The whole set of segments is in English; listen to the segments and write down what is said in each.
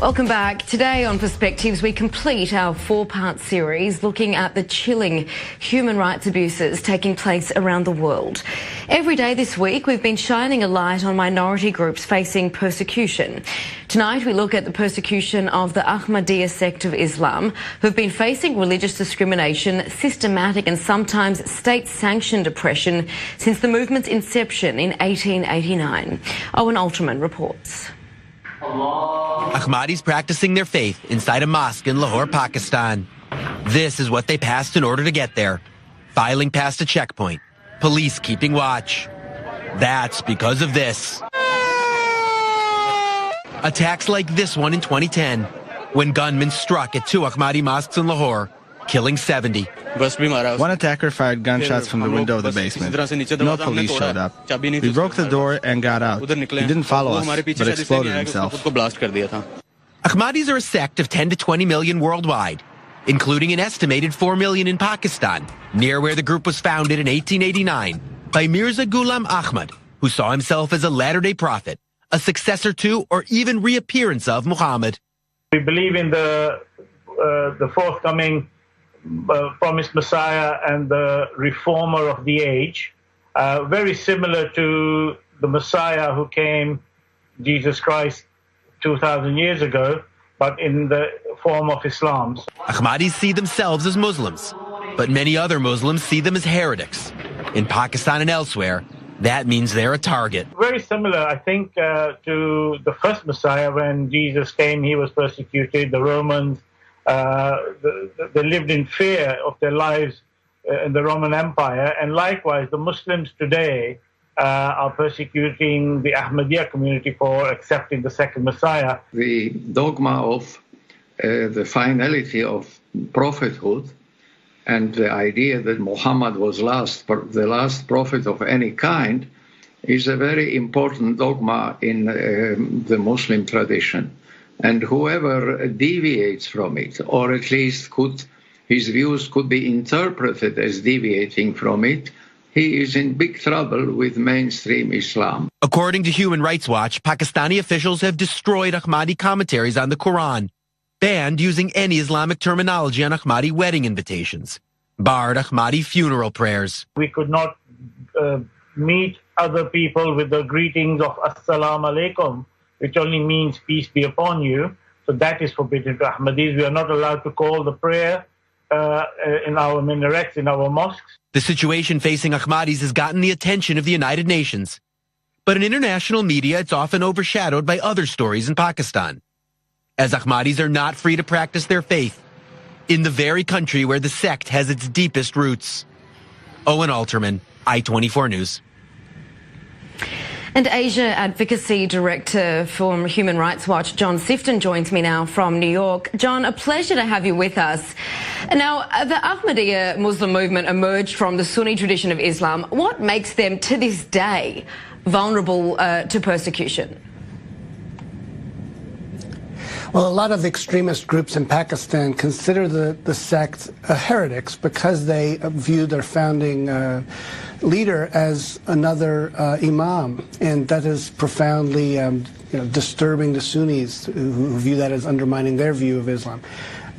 Welcome back. Today on Perspectives, we complete our four-part series looking at the chilling human rights abuses taking place around the world. Every day this week, we've been shining a light on minority groups facing persecution. Tonight, we look at the persecution of the Ahmadiyya sect of Islam, who've been facing religious discrimination, systematic and sometimes state-sanctioned oppression since the movement's inception in 1889. Owen Alterman reports. Ahmadis practicing their faith inside a mosque in Lahore, Pakistan. This is what they passed in order to get there. Filing past a checkpoint. Police keeping watch. That's because of this. Attacks like this one in 2010, when gunmen struck at two Ahmadi mosques in Lahore, killing 70. One attacker fired gunshots from the window of the basement. No police showed up. We broke the door and got out. He didn't follow us, but exploded himself. Ahmadis are a sect of 10 to 20 million worldwide, including an estimated 4 million in Pakistan, near where the group was founded in 1889 by Mirza Ghulam Ahmad, who saw himself as a latter-day prophet, a successor to or even reappearance of Muhammad. We believe in the forthcoming promised Messiah and the reformer of the age, very similar to the Messiah who came, Jesus Christ, 2,000 years ago, but in the form of Islam. Ahmadis see themselves as Muslims, but many other Muslims see them as heretics. In Pakistan and elsewhere, that means they're a target. Very similar, I think, to the first Messiah. When Jesus came, he was persecuted. The Romans, they lived in fear of their lives in the Roman Empire. And likewise, the Muslims today are persecuting the Ahmadiyya community for accepting the second Messiah. The dogma of the finality of prophethood and the idea that Muhammad was the last prophet of any kind is a very important dogma in the Muslim tradition. And whoever deviates from it, or at least his views could be interpreted as deviating from it, he is in big trouble with mainstream Islam. According to Human Rights Watch, Pakistani officials have destroyed Ahmadi commentaries on the Quran, banned using any Islamic terminology on Ahmadi wedding invitations, barred Ahmadi funeral prayers. We could not meet other people with the greetings of Assalamu alaikum, which only means peace be upon you. So that is forbidden to Ahmadis. We are not allowed to call the prayer in our minarets, in our mosques. The situation facing Ahmadis has gotten the attention of the United Nations. But in international media, it's often overshadowed by other stories in Pakistan, as Ahmadis are not free to practice their faith in the very country where the sect has its deepest roots. Owen Alterman, I-24 News. And Asia Advocacy Director for Human Rights Watch, John Sifton, joins me now from New York. John, a pleasure to have you with us. Now, the Ahmadiyya Muslim movement emerged from the Sunni tradition of Islam. What makes them, to this day, vulnerable to persecution? Well, a lot of extremist groups in Pakistan consider the sect heretics because they view their founding leader as another imam, and that is profoundly disturbing to Sunnis who view that as undermining their view of Islam.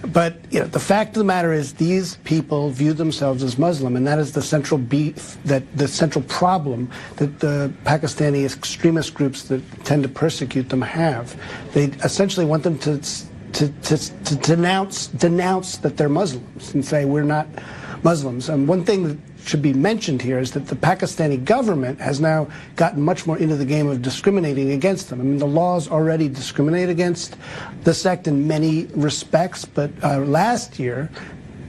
But the fact of the matter is these people view themselves as Muslim, and that is the central beef, the central problem that the Pakistani extremist groups that tend to persecute them have. They essentially want them to denounce that they're Muslims and say we're not Muslims. And one thing that should be mentioned here is that the Pakistani government has now gotten much more into the game of discriminating against them. I mean, the laws already discriminate against the sect in many respects, but last year,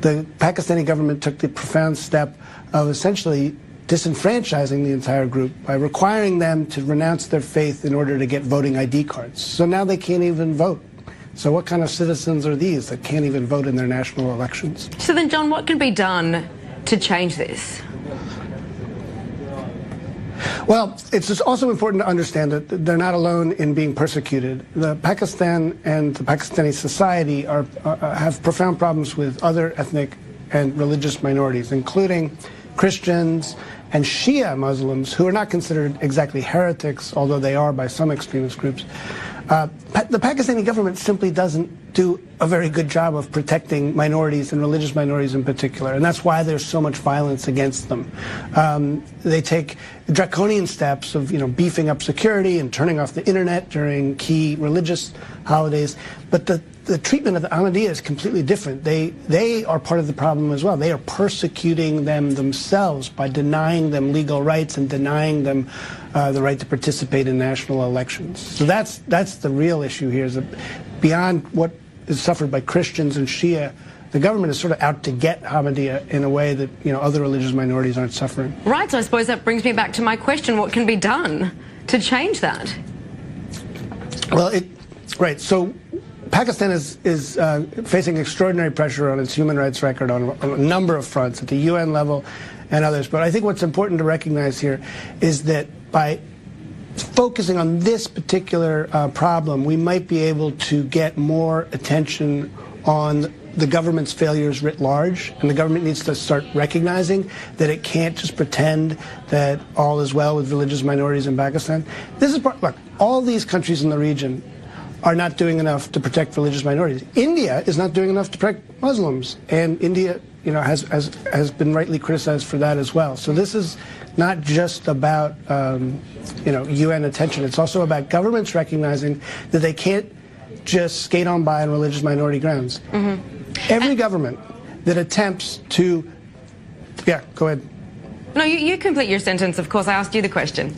the Pakistani government took the profound step of essentially disenfranchising the entire group by requiring them to renounce their faith in order to get voting ID cards. So now they can't even vote. So what kind of citizens are these that can't even vote in their national elections? So then, John, what can be done to change this? Well, it's also important to understand that they're not alone in being persecuted. Pakistan and the Pakistani society have profound problems with other ethnic and religious minorities, including Christians and Shia Muslims, who are not considered exactly heretics, although they are by some extremist groups. The Pakistani government simply doesn't do a very good job of protecting minorities and religious minorities in particular, and that's why there's so much violence against them. They take draconian steps of, beefing up security and turning off the internet during key religious holidays, but the treatment of the Ahmadiyya is completely different. They are part of the problem as well. They are persecuting them themselves by denying them legal rights and denying them the right to participate in national elections. So that's the real issue here, is that beyond what is suffered by Christians and Shia, the government is sort of out to get Ahmadiyya in a way that other religious minorities aren't suffering. Right, so I suppose that brings me back to my question, what can be done to change that? Well, right, so Pakistan is facing extraordinary pressure on its human rights record on a number of fronts, at the UN level and others. But I think what's important to recognize here is that by focusing on this particular problem, we might be able to get more attention on the government's failures writ large, and the government needs to start recognizing that it can't just pretend that all is well with religious minorities in Pakistan. This is look, all these countries in the region are not doing enough to protect religious minorities. India is not doing enough to protect Muslims, and India, has been rightly criticized for that as well. So this is not just about UN attention. It's also about governments recognizing that they can't just skate on by on religious minority grounds. Mm-hmm. Every government that attempts to, yeah, go ahead. No, you complete your sentence. Of course, I asked you the question.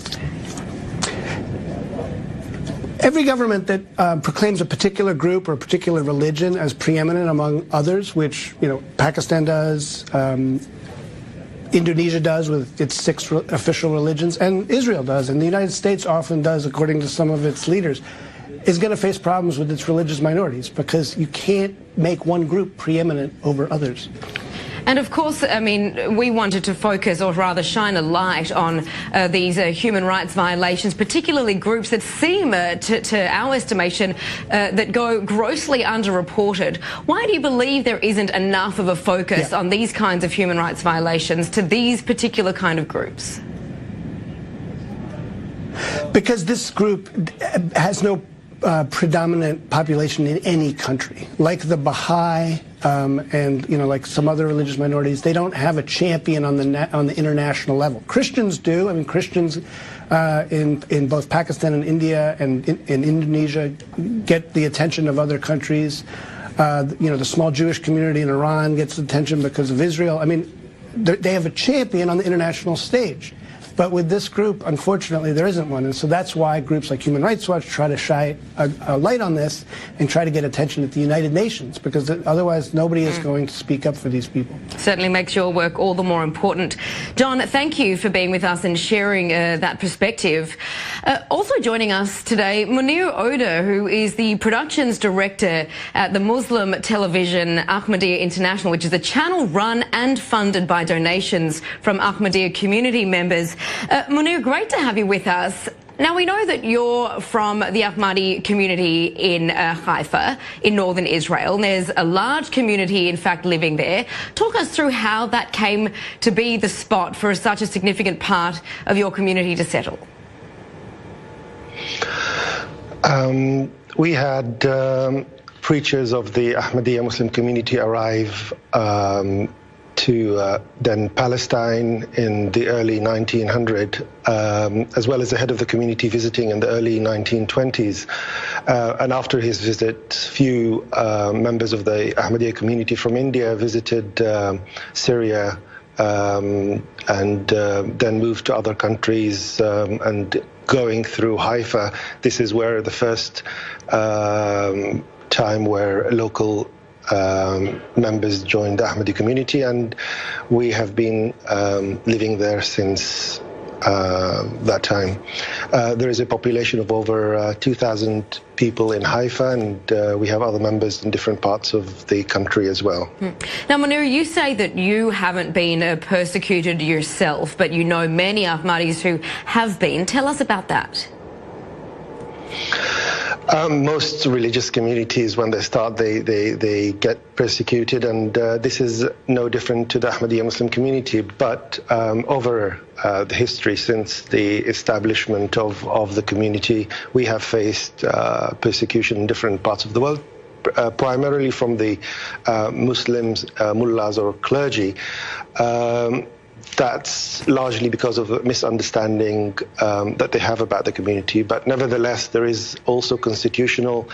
Every government that proclaims a particular group or a particular religion as preeminent among others, which Pakistan does, Indonesia does with its 6 official religions, and Israel does, and the United States often does, according to some of its leaders, is going to face problems with its religious minorities, because you can't make one group preeminent over others. And of course, I mean, we wanted to focus, or rather shine a light on these human rights violations, particularly groups that seem, to our estimation, that go grossly underreported. Why do you believe there isn't enough of a focus on these kinds of human rights violations to these particular kind of groups? Because this group has no predominant population in any country. Like the Baha'i and like some other religious minorities, they don't have a champion on the international level. Christians do. I mean, Christians in both Pakistan and India and in Indonesia get the attention of other countries. The small Jewish community in Iran gets attention because of Israel. I mean, they have a champion on the international stage. But with this group, unfortunately, there isn't one. And so that's why groups like Human Rights Watch try to shine a light on this and try to get attention at the United Nations, because otherwise nobody is going to speak up for these people. Certainly makes your work all the more important. John, thank you for being with us and sharing that perspective. Also joining us today, Munir Oda, who is the productions director at the Muslim television Ahmadiyya International, which is a channel run and funded by donations from Ahmadiyya community members. Munir, great to have you with us. Now, we know that you're from the Ahmadi community in Haifa, in northern Israel, and there's a large community, in fact, living there. Talk us through how that came to be the spot for such a significant part of your community to settle. We had preachers of the Ahmadiyya Muslim community arrive to then Palestine in the early 1900s, as well as the head of the community visiting in the early 1920s. And after his visit, few members of the Ahmadiyya community from India visited Syria and then moved to other countries, and going through Haifa, this is where the first time where local members joined the Ahmadi community, and we have been living there since that time. There is a population of over 2,000 people in Haifa, and we have other members in different parts of the country as well. Now, Munir, you say that you haven't been persecuted yourself, but you know many Ahmadis who have been. Tell us about that. Most religious communities, when they start, they get persecuted, and this is no different to the Ahmadiyya Muslim community. But over the history since the establishment of the community, we have faced persecution in different parts of the world, primarily from the Muslims, mullahs or clergy. That's largely because of a misunderstanding that they have about the community. But nevertheless, there is also constitutional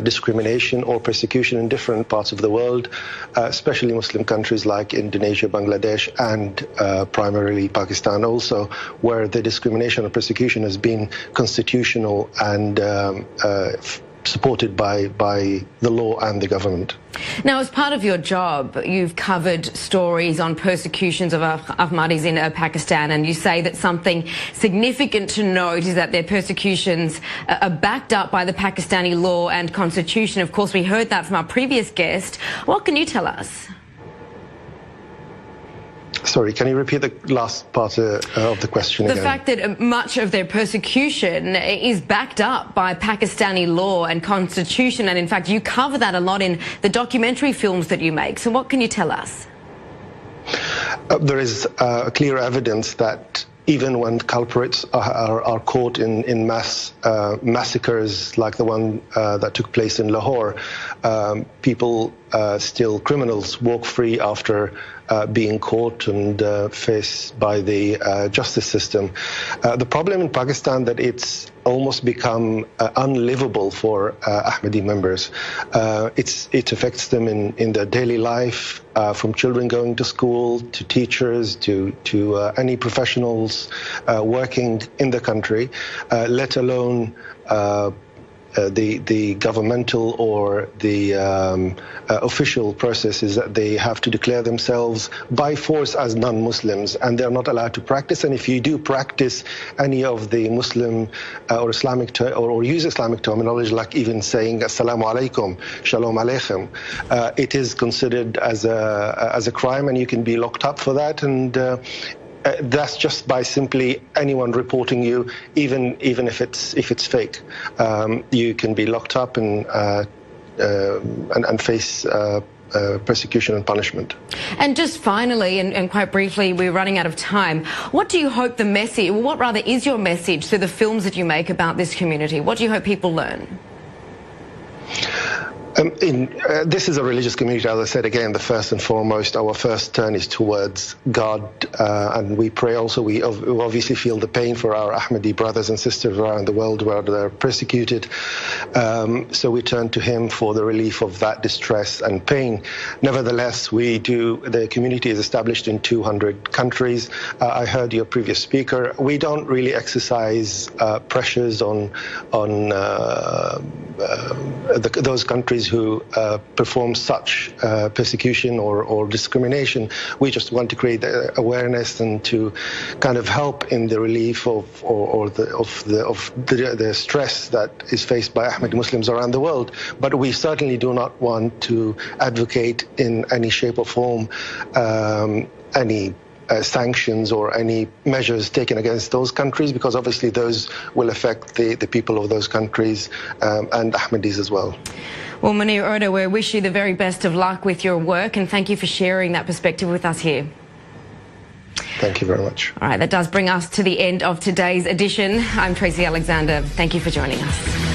discrimination or persecution in different parts of the world, especially Muslim countries like Indonesia, Bangladesh, and primarily Pakistan also, where the discrimination or persecution has been constitutional and supported by the law and the government. Now, as part of your job, you've covered stories on persecutions of Ahmadis in Pakistan, and you say that something significant to note is that their persecutions are backed up by the Pakistani law and constitution. Of course, we heard that from our previous guest. What can you tell us? Sorry, can you repeat the last part of the question again? The fact that much of their persecution is backed up by Pakistani law and constitution, and in fact you cover that a lot in the documentary films that you make. So what can you tell us? There is clear evidence that even when culprits are caught in mass massacres like the one that took place in Lahore, criminals walk free after being caught and faced by the justice system. The problem in Pakistan that it's almost become unlivable for Ahmadi members. It affects them in their daily life, from children going to school, to teachers, to any professionals working in the country, let alone the governmental or the official processes that they have to declare themselves by force as non-Muslims, and they're not allowed to practice. And if you do practice any of the Muslim or Islamic or use Islamic terminology, like even saying Assalamu alaikum, Shalom Aleichem, it is considered as a crime, and you can be locked up for that. And that's just by simply anyone reporting you, even if it's fake. You can be locked up and face persecution and punishment. And just finally, and quite briefly, we're running out of time. What do you hope the message, or what rather is your message through the films that you make about this community? What do you hope people learn? This is a religious community, as I said again, the first and foremost, our first turn is towards God, and we pray also. We obviously feel the pain for our Ahmadi brothers and sisters around the world where they're persecuted, so we turn to Him for the relief of that distress and pain. Nevertheless, the community is established in 200 countries. I heard your previous speaker. We don't really exercise pressures on those countries who perform such persecution or discrimination. We just want to create awareness and to kind of help in the relief of the stress that is faced by Ahmadi Muslims around the world. But we certainly do not want to advocate in any shape or form any sanctions or any measures taken against those countries, because obviously those will affect the people of those countries and Ahmadis as well. Well, Munir Oda, we wish you the very best of luck with your work, and thank you for sharing that perspective with us here. Thank you very much. All right, that does bring us to the end of today's edition. I'm Tracy Alexander. Thank you for joining us.